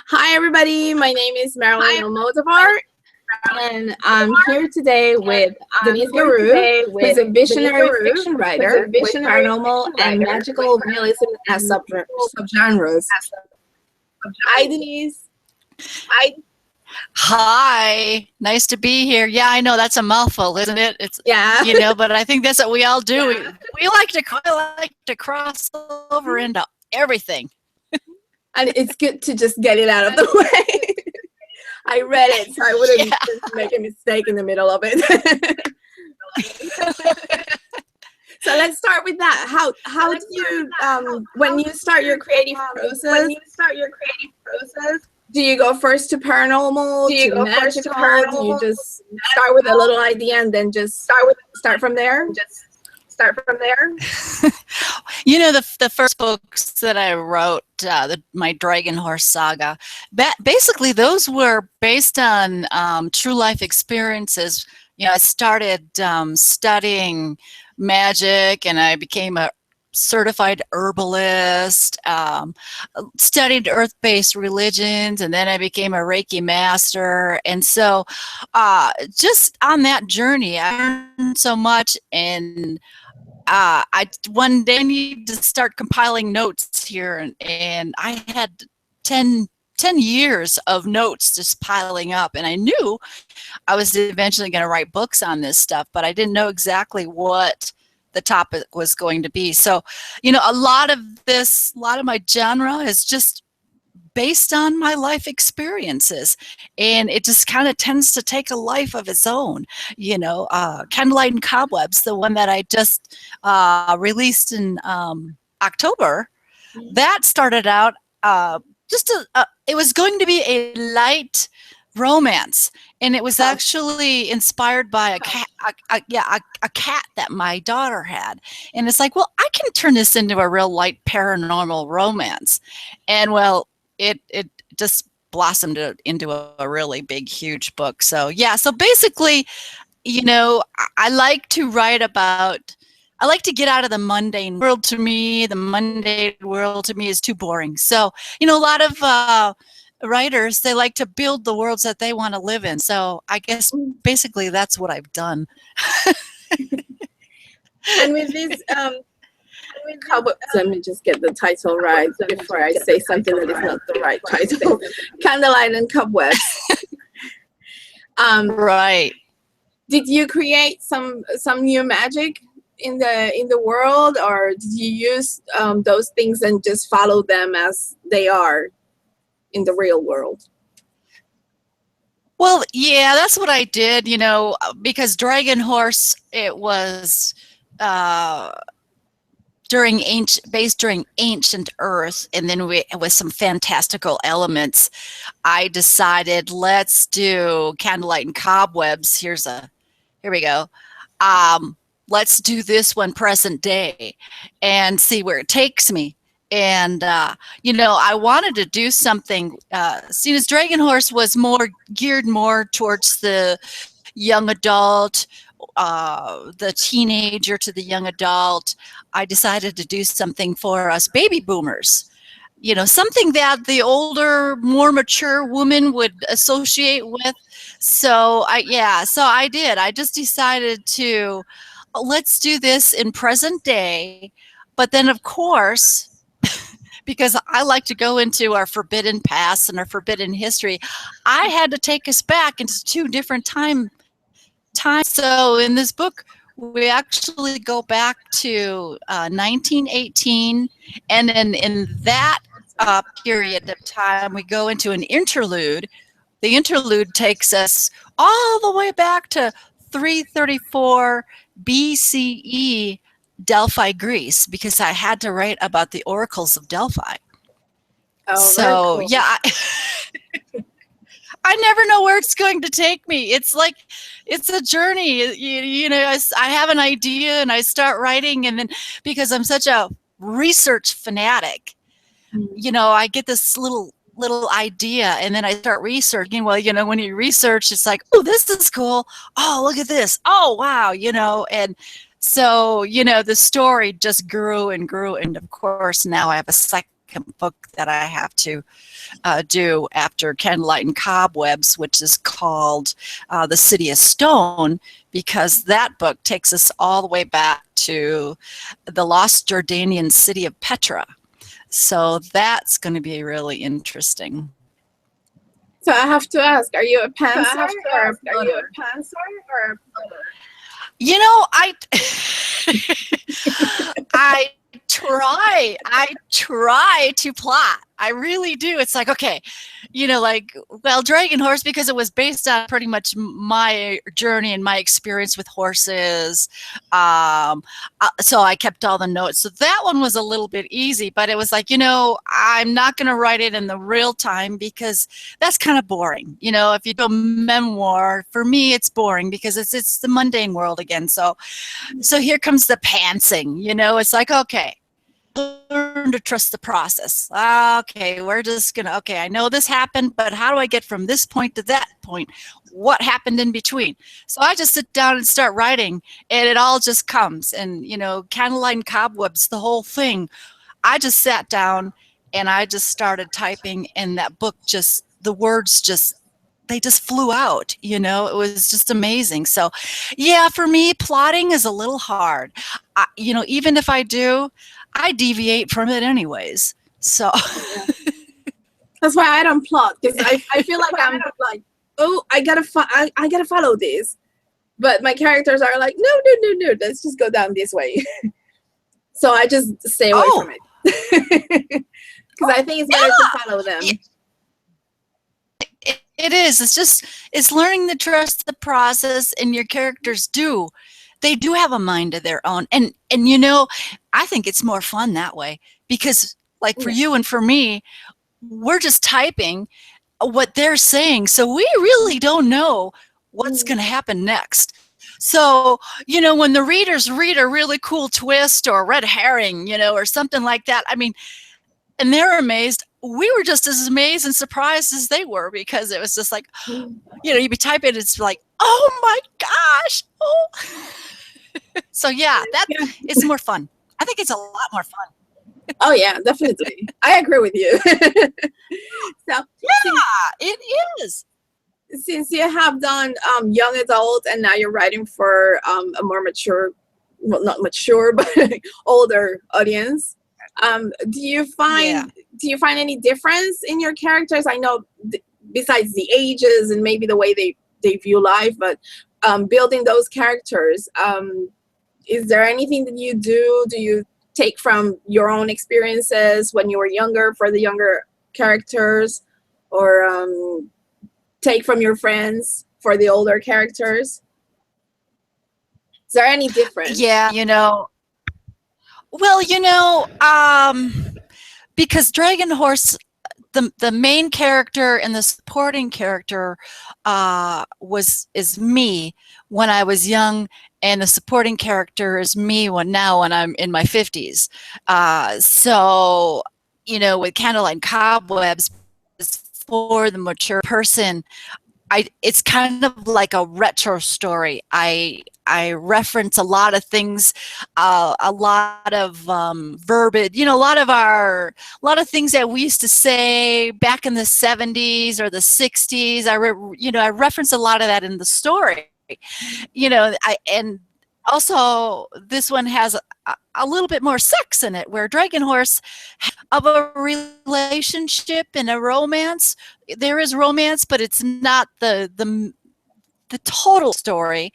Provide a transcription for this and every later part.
Hi, everybody. My name is Marilyn Almodovar, and I'm here today with Denice Garou, who's a visionary fiction writer with paranormal and magical realism as subgenres. Hi, Denise. Hi, nice to be here. Yeah, I know that's a mouthful, isn't it? It's Yeah. but I think that's what we all do. We like to cross over into everything. And it's good to just get it out of the way. I read it, so I wouldn't just make a mistake in the middle of it. So let's start with that. How do you when you start your creative process? Do you go first to paranormal, to magical? Do you just start with a little idea and then just start from there? The first books that I wrote, my Dragon Horse saga, basically those were based on true life experiences. I started studying magic, and I became a certified herbalist, studied earth-based religions, and then I became a Reiki master. And so just on that journey, I learned so much. And I one day I needed to start compiling notes here, and I had 10 years of notes just piling up, and I knew I was eventually going to write books on this stuff, but I didn't know exactly what the topic was going to be. So, a lot of my genre is just based on my life experiences, and it just kind of tends to take a life of its own. Candlelight and Cobwebs, the one that I just released in October, that started out it was going to be a light romance, and it was actually inspired by a cat that my daughter had. And it's like, well, I can turn this into a real light paranormal romance. And well, it just blossomed into a really big, huge book. So so basically, I like to write about, I like to get out of the mundane world. To me, the mundane world to me is too boring. So, a lot of writers, they like to build the worlds that they want to live in. So I guess basically that's what I've done. And with this, Cobwebs, let me just get the title right before I say something that is not the right title. Candlelight and Cobwebs. Right. Did you create some new magic in the world, or did you use those things and just follow them as they are in the real world? Well, yeah, that's what I did, because Dragon Horse, it was based during ancient Earth, and then with some fantastical elements. I decided, let's do Candlelight and Cobwebs. Here we go. Let's do this one present day and see where it takes me. And, I wanted to do something, seeing as Dragon Horse was geared more towards the young adult, the teenager to the young adult. I decided to do something for us baby boomers, something that the older, more mature woman would associate with. So I did. I just decided to, let's do this in present day. But then, of course, because I like to go into our forbidden past and our forbidden history, I had to take us back into two different times. So in this book, we actually go back to 1918, and then in that period of time, we go into an interlude. The interlude takes us all the way back to 334 BCE, Delphi, Greece, because I had to write about the oracles of Delphi. Oh, so cool. yeah, I never know where it's going to take me. It's like, it's a journey. I have an idea and I start writing, and then because I'm such a research fanatic, I get this little idea, and then I start researching. Well, when you research, it's like, oh, this is cool. Oh, look at this. Oh, wow. And so, the story just grew and grew. And of course, now I have a second second book that I have to do after Candlelight and Cobwebs, which is called The City of Stone, because that book takes us all the way back to the lost Jordanian city of Petra. So that's going to be really interesting. So I have to ask, are you a pantser or a plotter? You know, I try to plot. I really do. It's like, okay, you know, like, well, Dragon Horse, because it was based on pretty much my journey and my experience with horses. So I kept all the notes. So that one was a little bit easy, but it was like, you know, I'm not going to write it in the real time because that's kind of boring. You know, if you do a memoir, for me, it's boring because it's the mundane world again. So here comes the pantsing, you know, it's like, okay, learn to trust the process. Okay, we're just gonna, okay, I know this happened, but how do I get from this point to that point? What happened in between? So I just sit down and start writing, and it all just comes. And, you know, Candlelight and Cobwebs, the whole thing, I just sat down and I just started typing, and that book just, the words just, they just flew out, you know, it was just amazing. So yeah, for me, plotting is a little hard. You know, even if I do, I deviate from it anyways. So that's why I don't plot, because I feel like I'm like, oh, I gotta follow this, but my characters are like, no, let's just go down this way. So I just stay away from it because I think it's better to follow them. It is. It's just, it's learning to trust the process, and your characters do. They do have a mind of their own. And you know, I think it's more fun that way because, like, for you and for me, we're just typing what they're saying. So we really don't know what's going to happen next. So, you know, when the readers read a really cool twist or red herring, you know, or something like that, I mean, and they're amazed, we were just as amazed and surprised as they were, because it was just like, you know, you'd be typing, it's like, oh my gosh. Oh. So yeah, it's more fun. I think it's a lot more fun. Oh yeah, definitely. I agree with you. So yeah, it is. Since you have done young adult, and now you're writing for a more mature, well, not mature, but older audience, do you find any difference in your characters? I know besides the ages and maybe the way they view life, but building those characters, is there anything that you do? Do you take from your own experiences when you were younger for the younger characters, or take from your friends for the older characters? Is there any difference? Yeah, you know, well, you know, because Dragon Horse, the main character and the supporting character is me when I was young, and the supporting character is me when I'm in my 50s. So, you know, with Candlelight and Cobwebs, for the mature person, it's kind of like a retro story. I reference a lot of things, a lot of verbiage, you know, a lot of things that we used to say back in the 70s or the 60s. I reference a lot of that in the story. You know, and also this one has a little bit more sex in it, where Dragon Horse of a relationship and a romance. There is romance, but it's not the total story.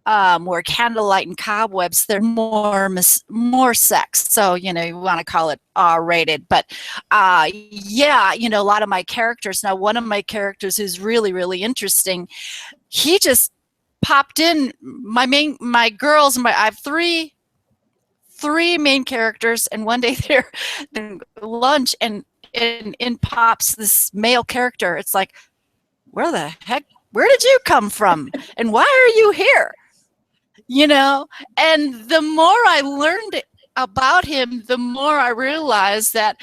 Where Candlelight and Cobwebs, they're more sex. So, you know, you want to call it R-rated, but yeah, you know, a lot of my characters. Now, one of my characters who's really, really interesting, he just popped in. My girls, I have three main characters, and one day they're at lunch, and in pops this male character. It's like, where the heck? Where did you come from? And why are you here? You know, and the more I learned about him, the more I realized that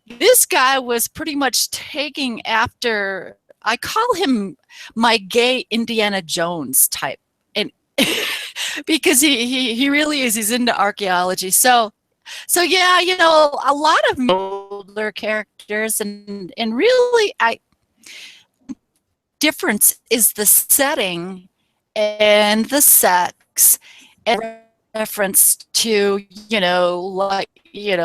this guy was pretty much taking after, I call him my gay Indiana Jones type. And because he really is, he's into archaeology. So yeah, you know, a lot of older characters, and really difference is the setting and the sex and reference to, like,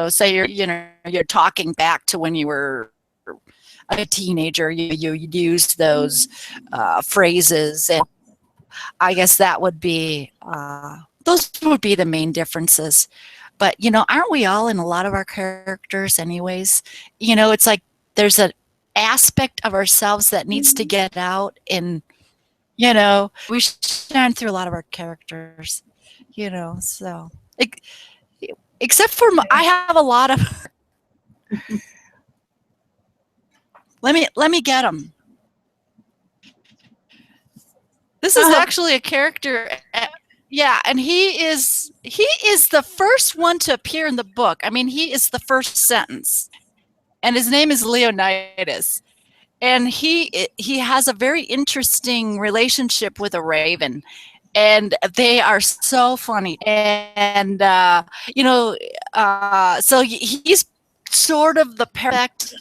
say you're talking back to when you were a teenager, you use those phrases, and I guess that would be those would be the main differences. But aren't we all in a lot of our characters anyways? It's like there's an aspect of ourselves that needs to get out, and we shine through a lot of our characters, so except for I have a lot of let me get him. This is actually a character. Yeah, and he is the first one to appear in the book. I mean, he is the first sentence, and his name is Leonidas, and he has a very interesting relationship with a raven, and they are so funny. And so he's sort of the perfect,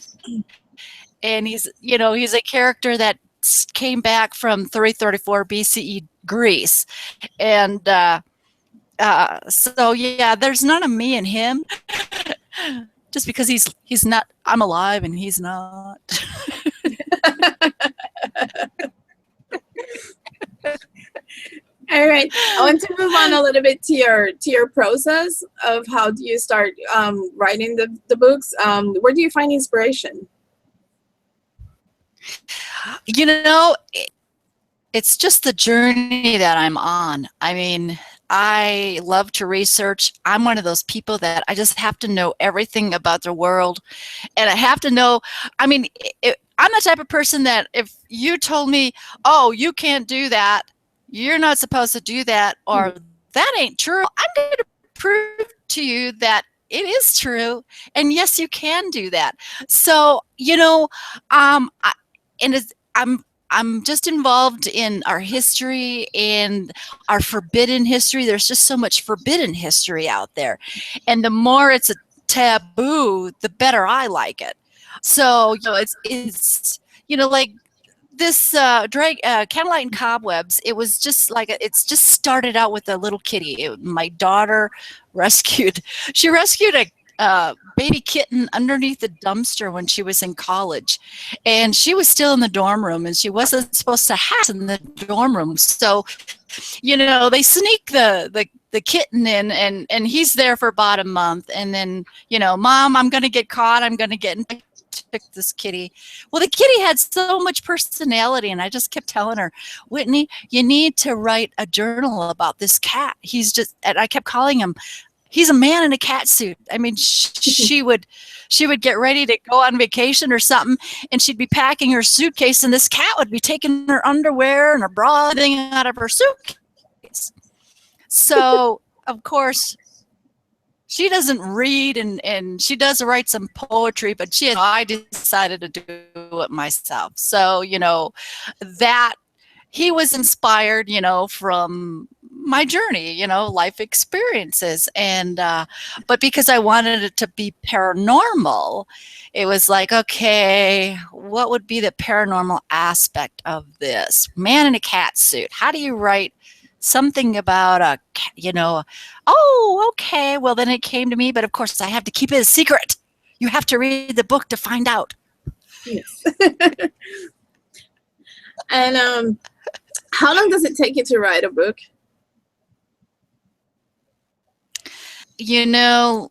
and he's a character that came back from 334 BCE Greece, and so yeah, there's none of me in him, just because he's not. I'm alive and he's not. All right, I want to move on a little bit to your process of how do you start writing the books. Where do you find inspiration? It's just the journey that I'm on. I mean, I love to research. I'm one of those people that I just have to know everything about the world, and I have to know. I mean, I'm the type of person that if you told me, "Oh, you can't do that. You're not supposed to do that," or "That ain't true," I'm going to prove to you that it is true, and yes, you can do that. So, I'm just involved in our history and our forbidden history. There's just so much forbidden history out there, and the more it's a taboo, the better I like it. So it's like this Candlelight and Cobwebs. It was just like it's just started out with a little kitty. My daughter rescued a baby kitten underneath the dumpster when she was in college, and she was still in the dorm room, and she wasn't supposed to have in the dorm room. So they sneak the kitten in, and he's there for about a month, and then Mom, I'm gonna get caught, I'm gonna get took this kitty. Well, the kitty had so much personality, and I just kept telling her, Whitney, you need to write a journal about this cat. And I kept calling him, he's a man in a cat suit. I mean, she would get ready to go on vacation or something, and she'd be packing her suitcase, and this cat would be taking her underwear and her bra thing out of her suitcase. So, of course, she doesn't read, and she does write some poetry, but I decided to do it myself. So, that he was inspired, from my journey, life experiences. And but because I wanted it to be paranormal, it was like, okay, what would be the paranormal aspect of this? Man in a cat suit. How do you write something about a cat, oh, okay, well, then it came to me, but of course I have to keep it a secret. You have to read the book to find out. Yes. And how long does it take you to write a book? The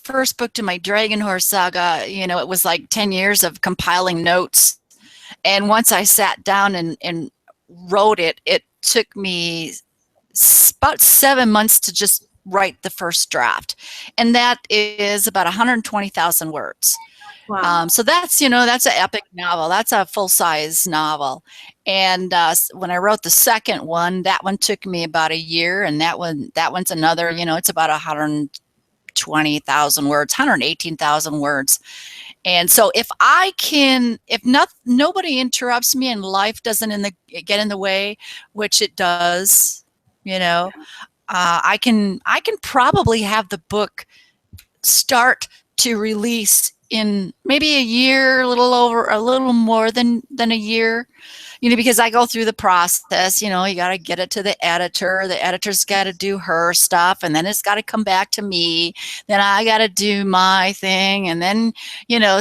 first book to my Dragon Horse saga, it was like 10 years of compiling notes. And once I sat down and wrote it, it took me about 7 months to just write the first draft. And that is about 120,000 words. Wow. So that's an epic novel. That's a full-size novel. And when I wrote the second one, that one took me about a year, and that one's another, it's about 120,000 words, 118,000 words. And so if nobody interrupts me and life doesn't get in the way, which it does, I can probably have the book start to release in maybe a year, a little more than a year, because I go through the process. You got to get it to the editor. The editor's got to do her stuff, and then it's got to come back to me. Then I got to do my thing, and then,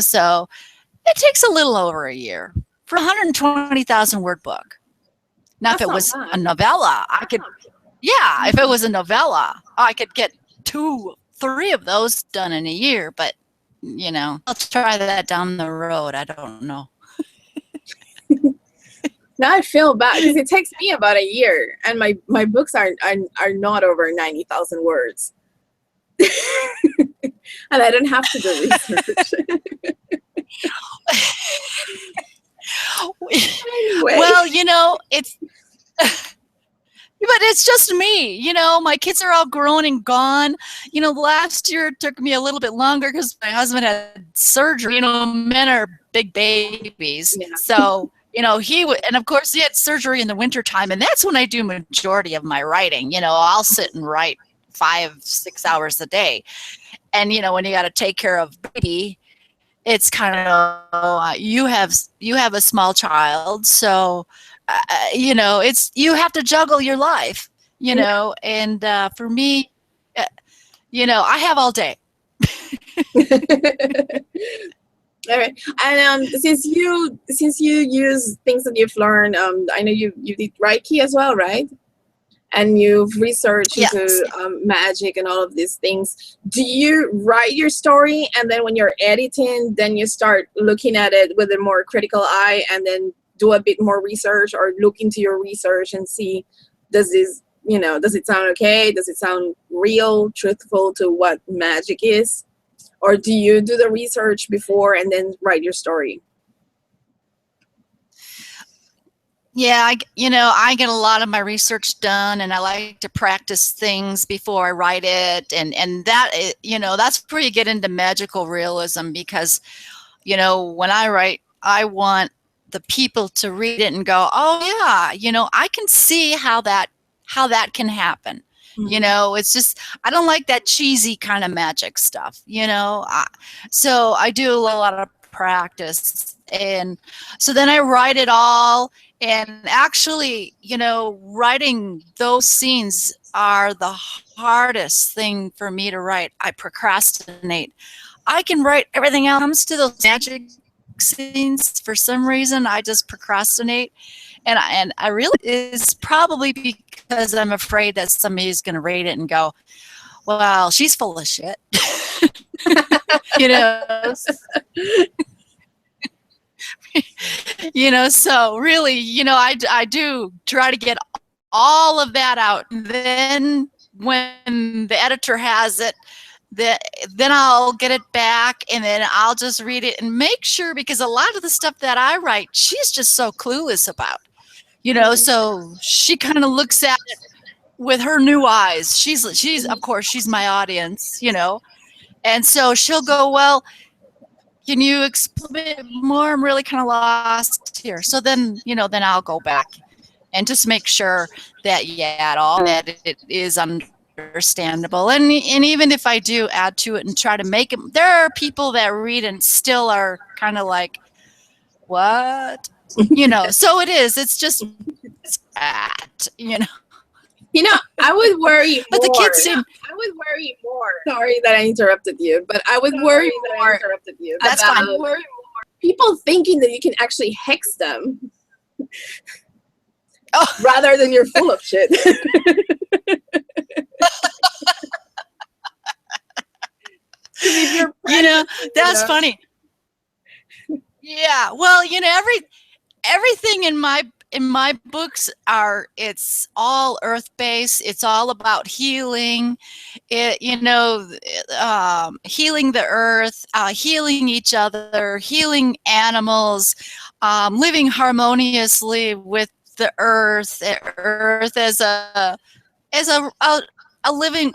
so it takes a little over a year for a 120,000 word book. Now, if it was a novella, I could, if it was a novella, I could get 2, 3 of those done in a year, but I'll try that down the road. I don't know. Now I feel bad because it takes me about a year, and my books are not over 90,000 words, and I don't have to do research. Anyway. Well, it's. But it's just me, my kids are all grown and gone. Last year it took me a little bit longer because my husband had surgery. Men are big babies. Yeah. So, and of course he had surgery in the wintertime, and that's when I do majority of my writing. I'll sit and write 5-6 hours a day. And, when you got to take care of baby, it's kind of, you have a small child, so it's, you have to juggle your life, and for me, I have all day. All right. And since you use things that you've learned, I know you did Reiki as well, right? And you've researched into magic and all of these things. Do you write your story, and then when you're editing, then you start looking at it with a more critical eye, and then do a bit more research, or look into your research and see, does it sound okay? Does it sound real, truthful to what magic is? Or do you do the research before and then write your story? Yeah, I get a lot of my research done, and I like to practice things before I write it. And that, that's where you get into magical realism, because, when I write, I want the people to read it and go, oh yeah, I can see how that can happen. Mm-hmm. It's just, I don't like that cheesy kind of magic stuff, so I do a lot of practice. And so then I write it all. And actually, writing those scenes are the hardest thing for me to write. I procrastinate. I can write everything else. When it comes to those magic scenes, for some reason I just procrastinate, and I really, it's probably because I'm afraid that somebody's going to read it and go, well, she's full of shit. So really, I do try to get all of that out, and then when the editor has it, then I'll get it back, and then I'll just read it and make sure, because a lot of the stuff that I write, she's just so clueless about, so she kind of looks at it with her new eyes. She's of course, she's my audience, and so she'll go, well, can you explain a bit more? I'm really kind of lost here. So then, then I'll go back and just make sure that, that it is understandable. And even if I do add to it and try to make it, there are people that read and still are kind of like, what? So it is. It's just, that, I would worry more. But the kids seem, I would worry more. Sorry that I interrupted you, but I would worry more. That's fine. People thinking that you can actually hex them, rather than you're full of shit. That's funny. Yeah. Well, everything in my books it's all earth-based. It's all about healing, healing the earth, healing each other, healing animals, living harmoniously with the earth as a living,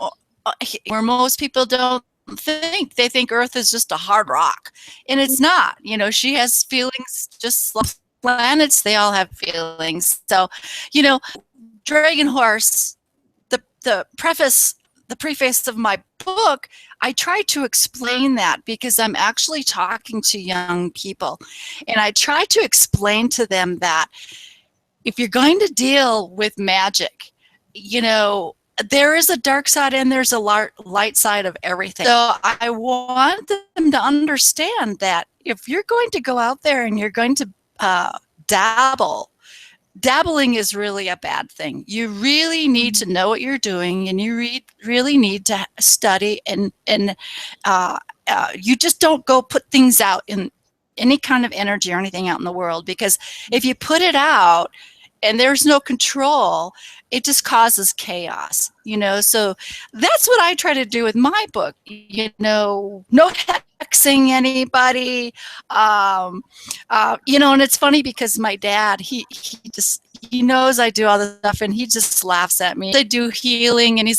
where most people don't think. They think earth is just a hard rock, and it's not. She has feelings just like planets. They all have feelings. So, Dragon Horse, the preface the preface of my book, I try to explain that because I'm actually talking to young people. And I try to explain to them that if you're going to deal with magic, you know, there is a dark side and there's a light side of everything. So I want them to understand that if you're going to go out there and you're going to dabbling is really a bad thing. You really need to know what you're doing, and you really need to study, and you just don't go put things out in any kind of energy or anything out in the world, because if you put it out and there's no control, it just causes chaos, you know. So that's what I try to do with my book, you know, no hexing anybody, you know. And it's funny because my dad, he knows I do all this stuff, and he just laughs at me. I do healing, and he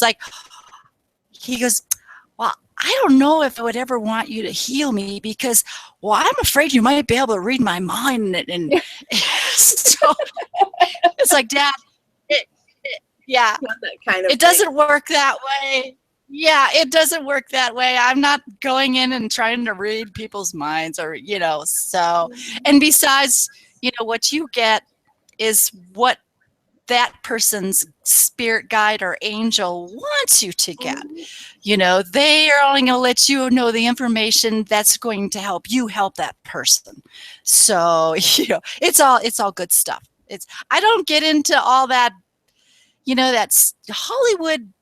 goes, well, I don't know if I would ever want you to heal me because, well, I'm afraid you might be able to read my mind. And so it's like, Dad, yeah, that kind of it doesn't work that way. Yeah, it doesn't work that way. I'm not going in and trying to read people's minds, or, you know, so, and besides, you know, what you get is what that person's spirit guide or angel wants you to get. You know, they are only going to let you know the information that's going to help you help that person. So, you know, it's all good stuff. I don't get into all that, you know, that's Hollywood.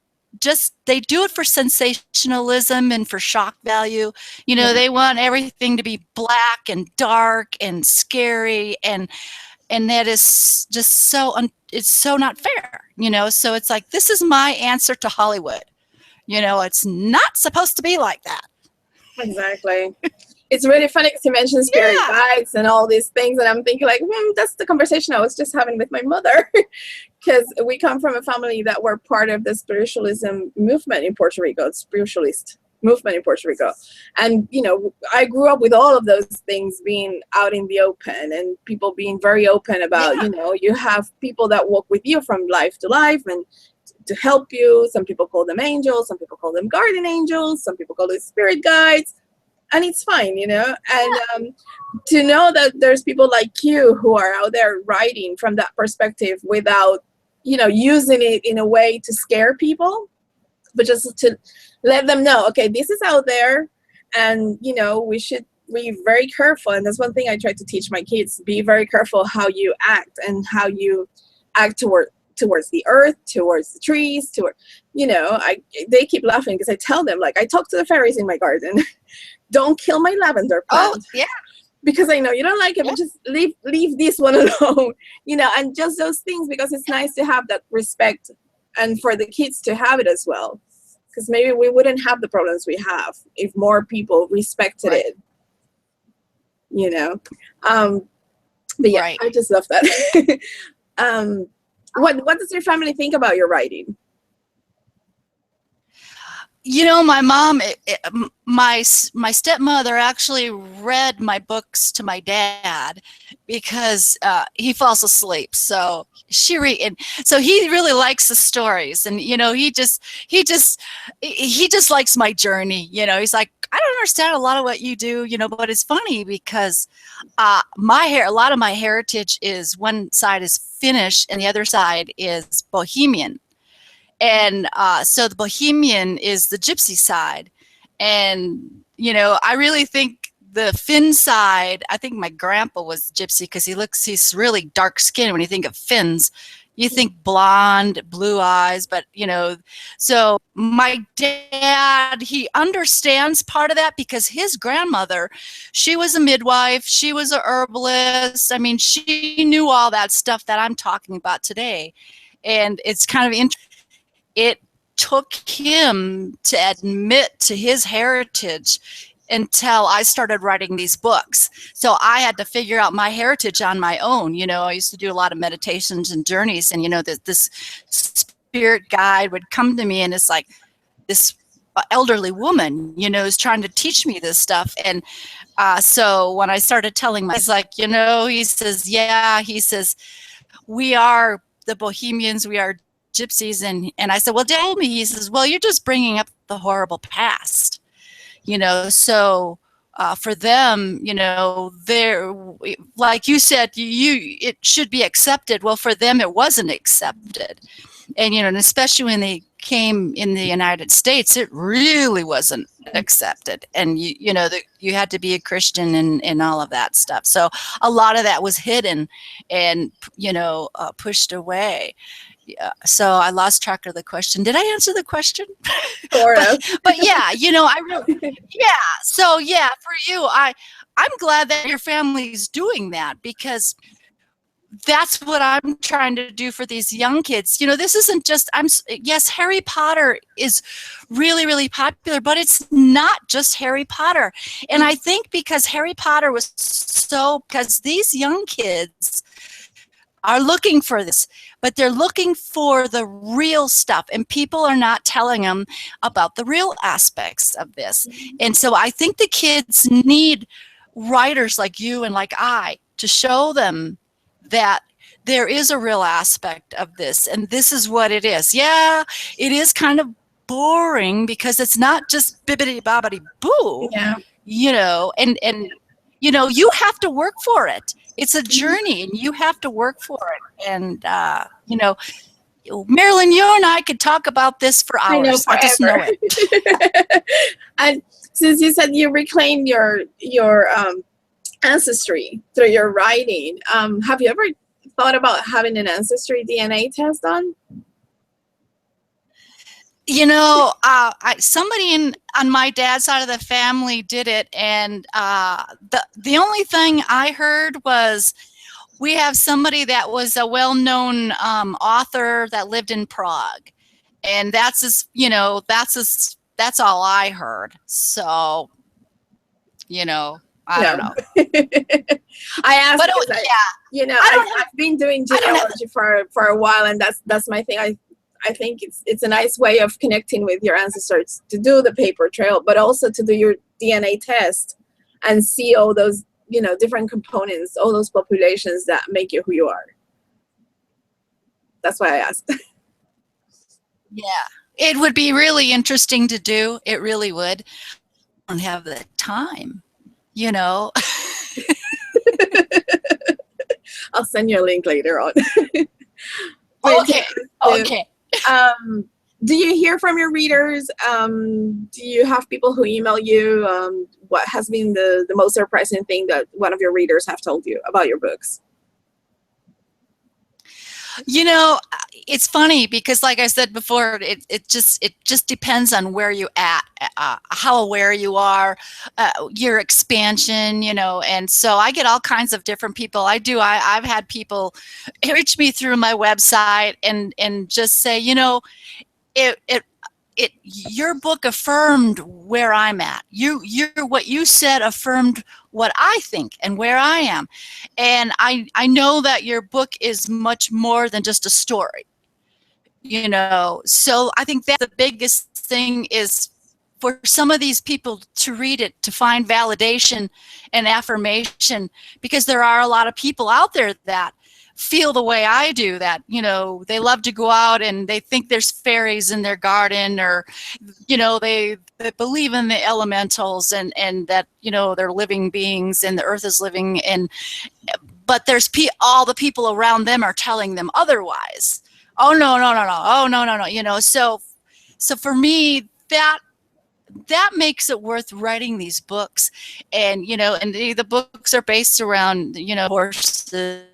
Just, they do it for sensationalism and for shock value. You know, they want everything to be black and dark and scary, and that is just so, it's so not fair, you know. So it's like, this is my answer to Hollywood. You know, it's not supposed to be like that. Exactly. It's really funny because you mentioned spirit guides and all these things, and I'm thinking like, that's the conversation I was just having with my mother, because we come from a family that were part of the spiritualism movement in Puerto Rico, spiritualist movement in Puerto Rico. And, you know, I grew up with all of those things being out in the open, and people being very open about, you know, you have people that walk with you from life to life and to help you. Some people call them angels, some people call them guardian angels, some people call them spirit guides. And it's fine, you know. And to know that there's people like you who are out there writing from that perspective without, you know, using it in a way to scare people, but just to let them know, okay, this is out there, and, you know, we should be very careful. And that's one thing I try to teach my kids: be very careful how you act, and how you act towards the earth, towards the trees, you know. They keep laughing because I tell them, like, I talk to the fairies in my garden. Don't kill my lavender plant. Oh, yeah. Because I know you don't like it, but just leave this one alone, you know. And just those things, because it's nice to have that respect, and for the kids to have it as well. Because maybe we wouldn't have the problems we have if more people respected it, you know. But yeah, I just love that. What does your family think about your writing? You know, my mom, my stepmother actually read my books to my dad because he falls asleep. So and so he really likes the stories, and, you know, he just likes my journey. You know, he's like, I don't understand a lot of what you do, you know, but it's funny because a lot of my heritage is, one side is Finnish and the other side is Bohemian. And so the Bohemian is the gypsy side. And, you know, I really think the Finn side, I think my grandpa was gypsy because he's really dark skinned. When you think of Finns, you think blonde, blue eyes, but, you know, so my dad, he understands part of that because his grandmother, she was a midwife, she was a herbalist. I mean, she knew all that stuff that I'm talking about today. And it's kind of interesting. It took him to admit to his heritage until I started writing these books. So I had to figure out my heritage on my own. You know, I used to do a lot of meditations and journeys, and, you know, this spirit guide would come to me, and it's like this elderly woman, you know, is trying to teach me this stuff. And so when I started telling he's like, you know, he says, we are the Bohemians, we are gypsies. And I said, well, tell me. He says, well, you're just bringing up the horrible past, so for them, they're, like you said, it should be accepted. Well, for them, it wasn't accepted. And, and especially when they came in the United States, it really wasn't accepted. And, you had to be a Christian and all of that stuff. So a lot of that was hidden and, pushed away. Yeah. So I lost track of the question. Did I answer the question? Sort of. But yeah, I really, yeah. So yeah, for you, I'm glad that your family's doing that, because that's what I'm trying to do for these young kids. This isn't just, yes, Harry Potter is really, really popular, but it's not just Harry Potter. And I think because Harry Potter was because these young kids are looking for this, but they're looking for the real stuff, and people are not telling them about the real aspects of this. And so I think the kids need writers like you and like I to show them that there is a real aspect of this, and this is what it is. Yeah, it is kind of boring because it's not just bibbidi bobbidi boo. Yeah. And you have to work for it. It's a journey, and you have to work for it. And Marilyn, you and I could talk about this for hours. I just know it. And since you said you reclaimed your ancestry through your writing, have you ever thought about having an ancestry DNA test done? Somebody on my dad's side of the family did it, and the only thing I heard was we have somebody that was a well-known author that lived in Prague, and that's all I heard. So, I don't know. I asked, but because I've been doing genealogy for a while, and that's my thing. I think it's a nice way of connecting with your ancestors, to do the paper trail, but also to do your DNA test and see all those, different components, all those populations that make you who you are. That's why I asked. Yeah, it would be really interesting to do. It really would. I don't have the time, I'll send you a link later on. Okay. Do you hear from your readers? Do you have people who email you? What has been the most surprising thing that one of your readers have told you about your books? It's funny because, like I said before, it just depends on where you at, how aware you are, your expansion, and so I get all kinds of different people. I've had people reach me through my website and just say, your book affirmed where I'm at. What you said affirmed what I think and where I am. And I know that your book is much more than just a story, So I think that the biggest thing is for some of these people to read it, to find validation and affirmation, because there are a lot of people out there that feel the way I do, that, they love to go out and they think there's fairies in their garden, or, they believe in the elementals and that, they're living beings and the earth is living, but there's all the people around them are telling them otherwise. Oh, no. Oh, no. So for me, that makes it worth writing these books. And, and the books are based around, horses,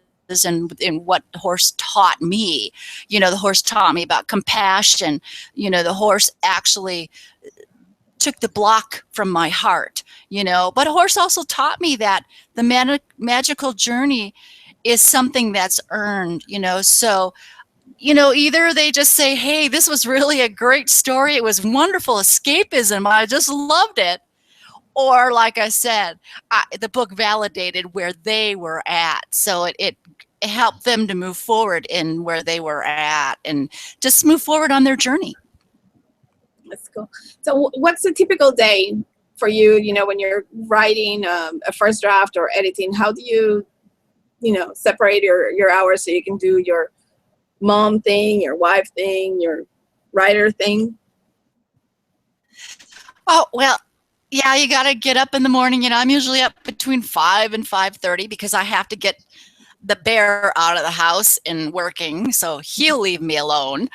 and what the horse taught me. The horse taught me about compassion. The horse actually took the block from my heart, but a horse also taught me that the magical journey is something that's earned, so, either they just say, hey, this was really a great story, it was wonderful escapism, I just loved it. Or, like I said, the book validated where they were at. So it helped them to move forward in where they were at and just move forward on their journey. That's cool. So what's a typical day for you, when you're writing a first draft or editing? How do you, separate your hours so you can do mom thing, your wife thing, your writer thing? Oh, well, yeah, you got to get up in the morning. You know, I'm usually up between 5 and 5:30 because I have to get the bear out of the house and working, so he'll leave me alone.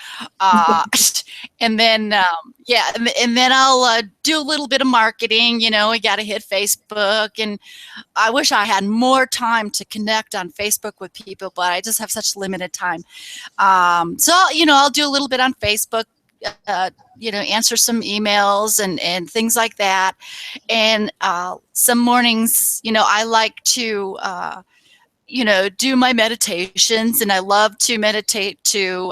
And then, yeah, and then I'll do a little bit of marketing. You know, I got to hit Facebook, and I wish I had more time to connect on Facebook with people, but I just have such limited time. So, you know, I'll do a little bit on Facebook, you know, answer some emails and things like that. And some mornings, you know, I like to, you know, do my meditations, and I love to meditate to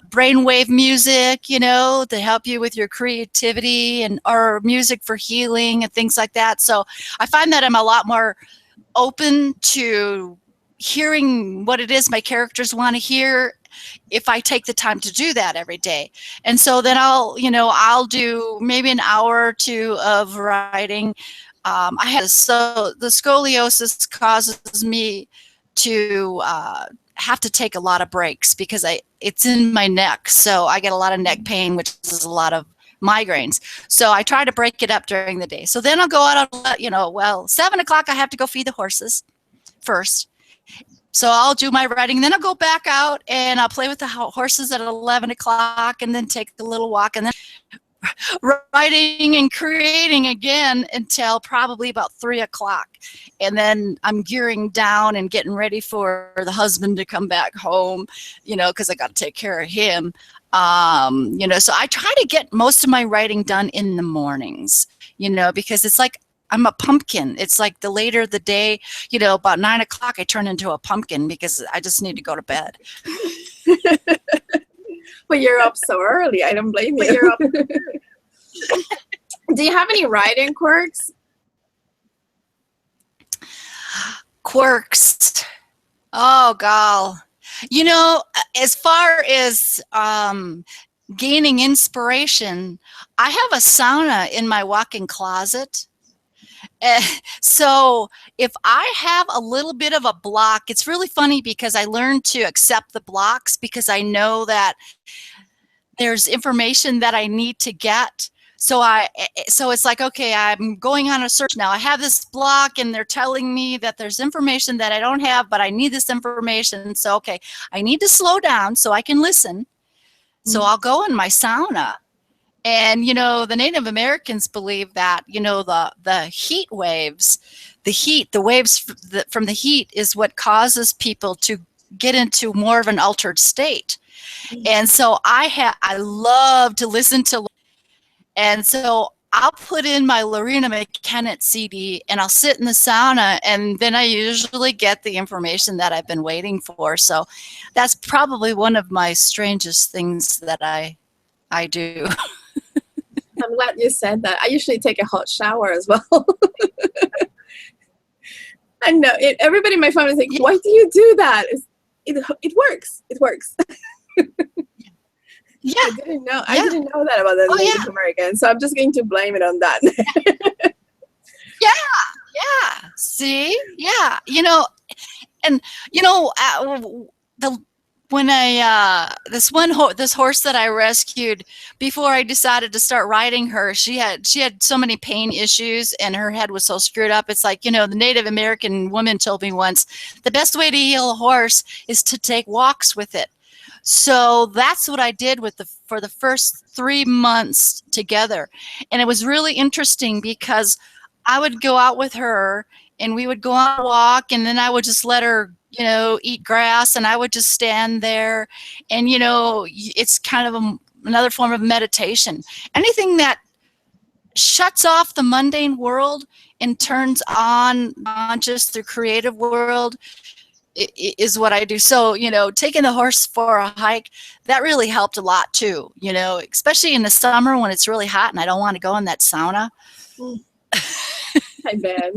brainwave music, you know, to help you with your creativity, and or music for healing and things like that. So I find that I'm a lot more open to hearing what it is my characters want to hear if I take the time to do that every day. And so then I'll, you know, I'll do maybe an hour or two of writing. I have, so the scoliosis causes me to have to take a lot of breaks because it's in my neck. So I get a lot of neck pain, which is a lot of migraines. So I try to break it up during the day. So then I'll go out, you know, well, 7 o'clock, I have to go feed the horses first. So I'll do my writing, then I'll go back out and I'll play with the horses at 11 o'clock and then take a little walk, and then writing and creating again until probably about 3 o'clock. And then I'm gearing down and getting ready for the husband to come back home, you know, because I got to take care of him. You know, so I try to get most of my writing done in the mornings, you know, because it's like I'm a pumpkin. It's like the later the day, you know, about 9 o'clock, I turn into a pumpkin because I just need to go to bed. But you're up so early. I don't blame you. You're up. Do you have any writing quirks? Quirks. Oh, God. You know, as far as gaining inspiration, I have a sauna in my walk-in closet. So if I have a little bit of a block, it's really funny because I learned to accept the blocks because I know that there's information that I need to get. So it's like, okay, I'm going on a search now. I have this block and they're telling me that there's information that I don't have, but I need this information. So, okay, I need to slow down so I can listen. So I'll go in my sauna. And, you know, the Native Americans believe that, you know, the heat waves, the waves from the heat is what causes people to get into more of an altered state. And so I love to listen to, and so I'll put in my Lorena McKennitt CD and I'll sit in the sauna, and then I usually get the information that I've been waiting for. So that's probably one of my strangest things that I do. I'm glad you said that. I usually take a hot shower as well. I know it. Everybody in my family is like, why do you do that? It works. It works. Yeah. I didn't know that about the Native Americans, so I'm just going to blame it on that. Yeah. See? Yeah. You know, and you know, when this horse that I rescued before I decided to start riding her, she had so many pain issues and her head was so screwed up. It's like, you know, the Native American woman told me once, the best way to heal a horse is to take walks with it. So that's what I did for the first 3 months together. And it was really interesting because I would go out with her and we would go on a walk, and then I would just let her, you know, eat grass, and I would just stand there. And, you know, it's kind of another form of meditation. Anything that shuts off the mundane world and turns on just the creative world is what I do. So, you know, taking the horse for a hike, that really helped a lot too, you know, especially in the summer when it's really hot and I don't want to go in that sauna. I bet.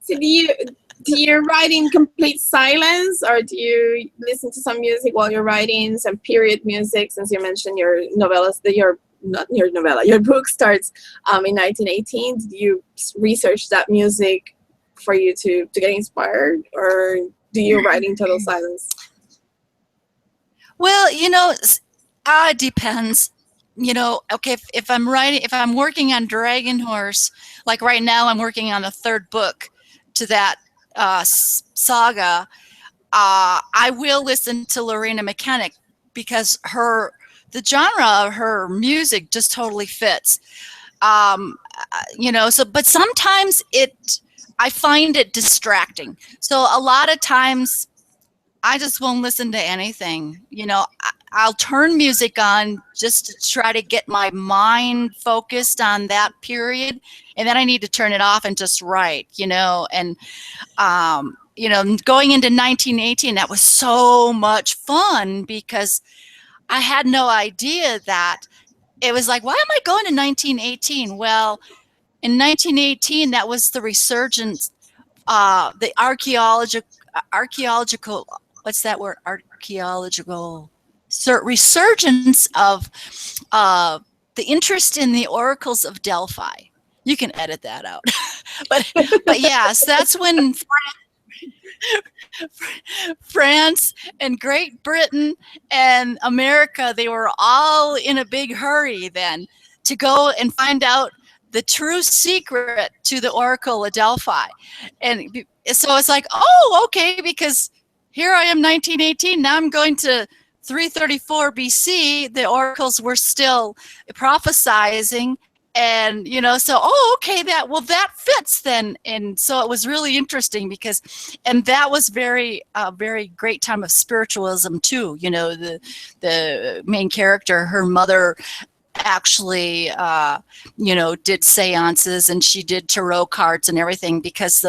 So do you write in complete silence, or do you listen to some music while you're writing, some period music, since you mentioned your novellas, your book starts in 1918. Did you research that music for you to get inspired, or do you write in total silence? Well, it depends. Okay, if I'm working on Dragon Horse, like right now I'm working on the third book to that saga, I will listen to Lorena Mechanic because the genre of her music just totally fits. But sometimes I find it distracting. So a lot of times I just won't listen to anything. I'll turn music on just to try to get my mind focused on that period. And then I need to turn it off and just write, and, going into 1918, that was so much fun because I had no idea that it was like, why am I going to 1918? Well, in 1918, that was the resurgence, the archaeological, what's that word? Archaeological resurgence of the interest in the oracles of Delphi. You can edit that out. but yes, that's when France and Great Britain and America, they were all in a big hurry then to go and find out the true secret to the Oracle of Delphi. And so it's like, oh, okay, because here I am 1918, now I'm going to 334 BC, the oracles were still prophesizing. And, so, oh, okay, that fits then. And so it was really interesting and that was very great time of spiritualism too. The main character, her mother actually, did seances and she did tarot cards and everything because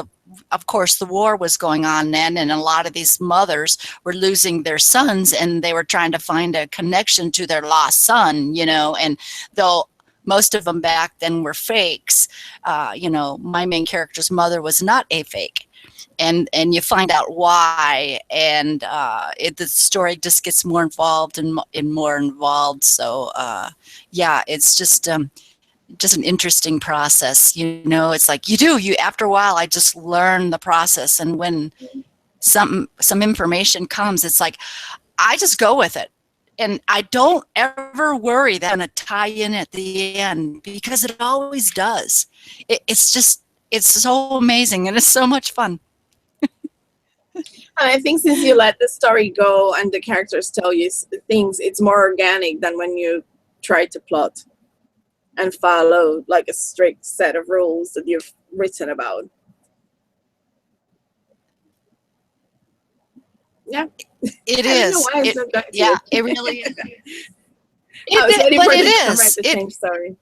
of course, the war was going on then, and a lot of these mothers were losing their sons, and they were trying to find a connection to their lost son, and though most of them back then were fakes, my main character's mother was not a fake. And you find out why, and the story just gets more involved and more involved. So, yeah, it's just an interesting process. It's like you after a while, I just learn the process, and when some information comes, it's like I just go with it. And I don't ever worry that I'm going to tie in at the end because it always does. It's so amazing and it's so much fun. I think since you let the story go and the characters tell you things, it's more organic than when you try to plot and follow like a strict set of rules that you've written about. Yeah. It is. Yeah, it really is. It is. The same story.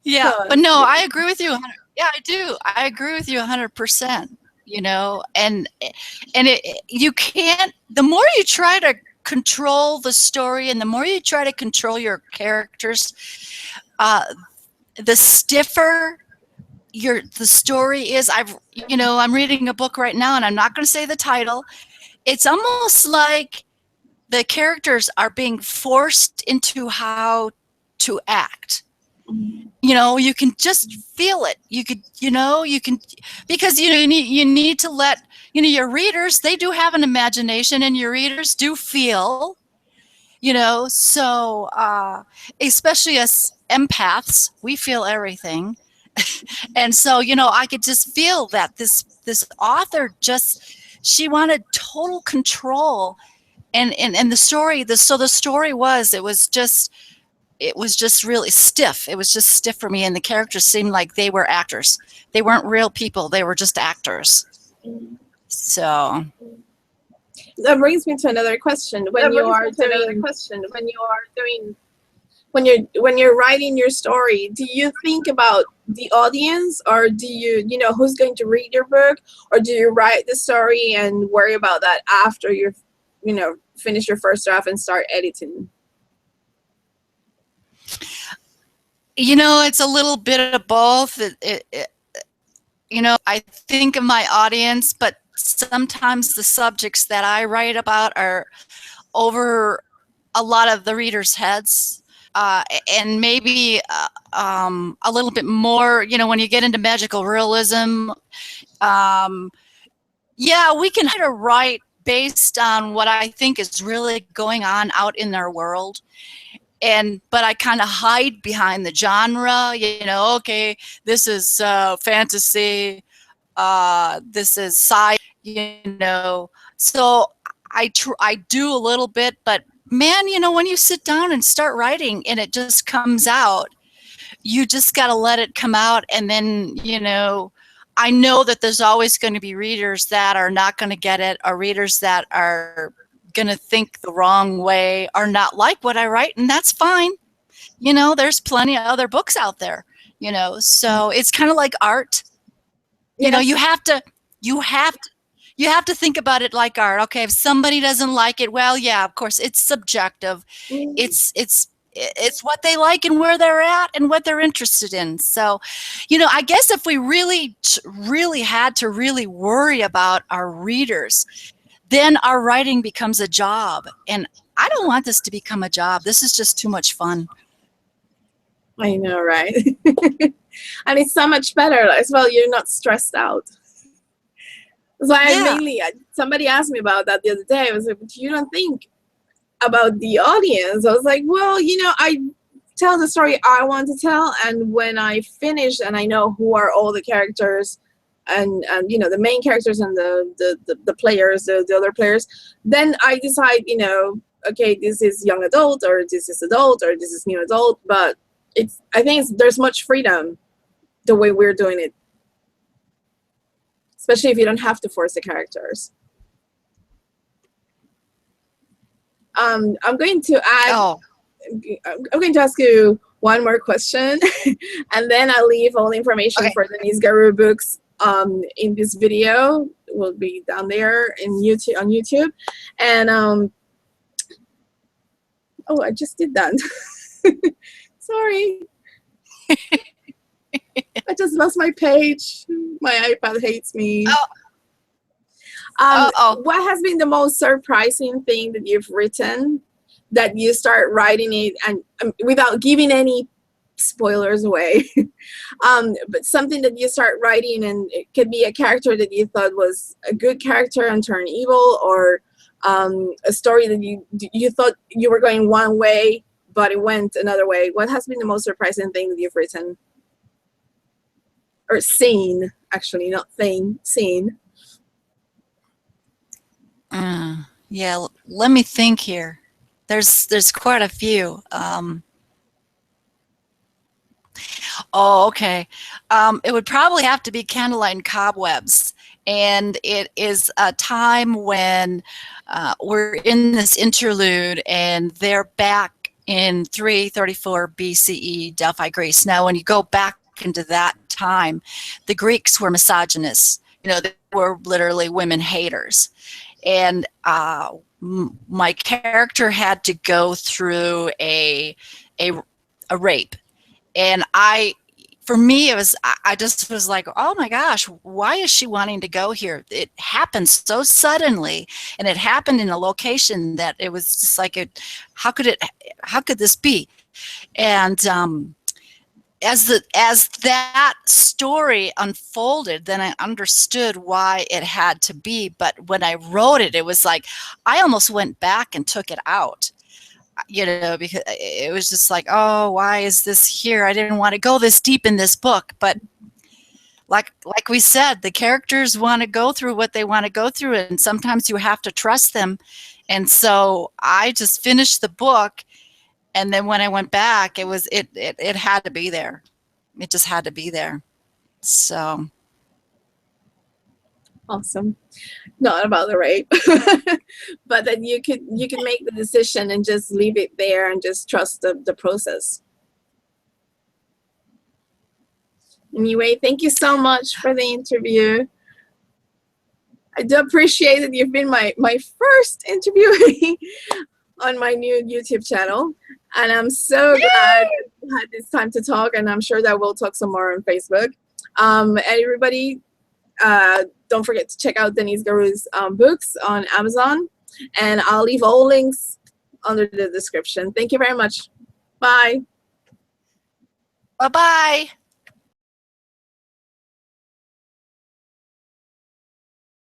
Yeah, but no, I agree with you. Yeah, I do. I agree with you 100%. And you can't. The more you try to control the story, and the more you try to control your characters, the stiffer the story is. I'm reading a book right now, and I'm not going to say the title. It's almost like the characters are being forced into how to act. You can just feel it. You can, because you need to let your readers. They do have an imagination, and your readers do feel. So especially as empaths, we feel everything. And so, I could just feel that this author she wanted total control, and the story. The story it was just really stiff. It was just stiff for me, and the characters seemed like they were actors. They weren't real people. They were just actors. So that brings me to another question. When you're writing your story, do you think about the audience, or do you who's going to read your book, or do you write the story and worry about that after you've finish your first draft and start editing? It's a little bit of both. I think of my audience, but sometimes the subjects that I write about are over a lot of the readers' heads. and maybe a little bit more, you know, when you get into magical realism, yeah, we can try to write based on what I think is really going on out in their world. But I kind of hide behind the genre, you know, okay, this is fantasy, this is sci, you know. So I do a little bit, but man, you know, when you sit down and start writing and it just comes out, you just got to let it come out. And then, you know, I know that there's always going to be readers that are not going to get it, or readers that are going to think the wrong way or not like what I write, and that's fine. You know, there's plenty of other books out there, you know, so it's kind of like art. You know, you have to think about it like art. Okay, if somebody doesn't like it, well, yeah, of course, it's subjective. It's what they like and where they're at and what they're interested in. So, you know, I guess if we really had to really worry about our readers, then our writing becomes a job. And I don't want this to become a job. This is just too much fun. I know, right? And it's so much better as well. You're not stressed out. So somebody asked me about that the other day. I was like, but you don't think about the audience? I was like, well, you know, I tell the story I want to tell, and when I finish and I know who are all the characters and you know, the main characters and the players, the other players, then I decide, you know, okay, this is young adult, or this is adult, or this is new adult. But I think there's much freedom the way we're doing it, especially if you don't have to force the characters. I'm going to add. Oh. I'm going to ask you one more question, and then I'll leave all the information for the Denice Garou books in this video. It will be down there in YouTube, on YouTube. And oh, I just did that. Sorry. I just lost my page. My iPad hates me. What has been the most surprising thing that you've written, that you start writing it, and without giving any spoilers away, but something that you start writing and it could be a character that you thought was a good character and turned evil, or a story that you thought you were going one way but it went another way? What has been the most surprising thing that you've written or seen? Actually, not thing, seen. Yeah, let me think here. There's quite a few. Oh, okay. It would probably have to be Candlelight and Cobwebs. And it is a time when we're in this interlude and they're back in 334 BCE, Delphi, Greece. Now, when you go back into that time, the Greeks were misogynists. You know, they were literally women haters. And my character had to go through a rape. And for me, I just was like, oh my gosh, why is she wanting to go here? It happened so suddenly, and it happened in a location that it was just like, how could this be? And as that story unfolded, then I understood why it had to be. But when I wrote it, it was like I almost went back and took it out. You know, because it was just like, oh, why is this here? I didn't want to go this deep in this book. But like we said, the characters want to go through what they want to go through, and sometimes you have to trust them. And so I just finished the book, and then when I went back, it had to be there. It just had to be there. So awesome. Not about the rape, but that you could make the decision and just leave it there and just trust the process. Anyway, thank you so much for the interview. I do appreciate that you've been my first interviewee on my new YouTube channel, and I'm so glad we had this time to talk, and I'm sure that we'll talk some more on Facebook. Everybody, don't forget to check out Denice Garou's books on Amazon, and I'll leave all links under the description. Thank you very much. Bye. Bye-bye.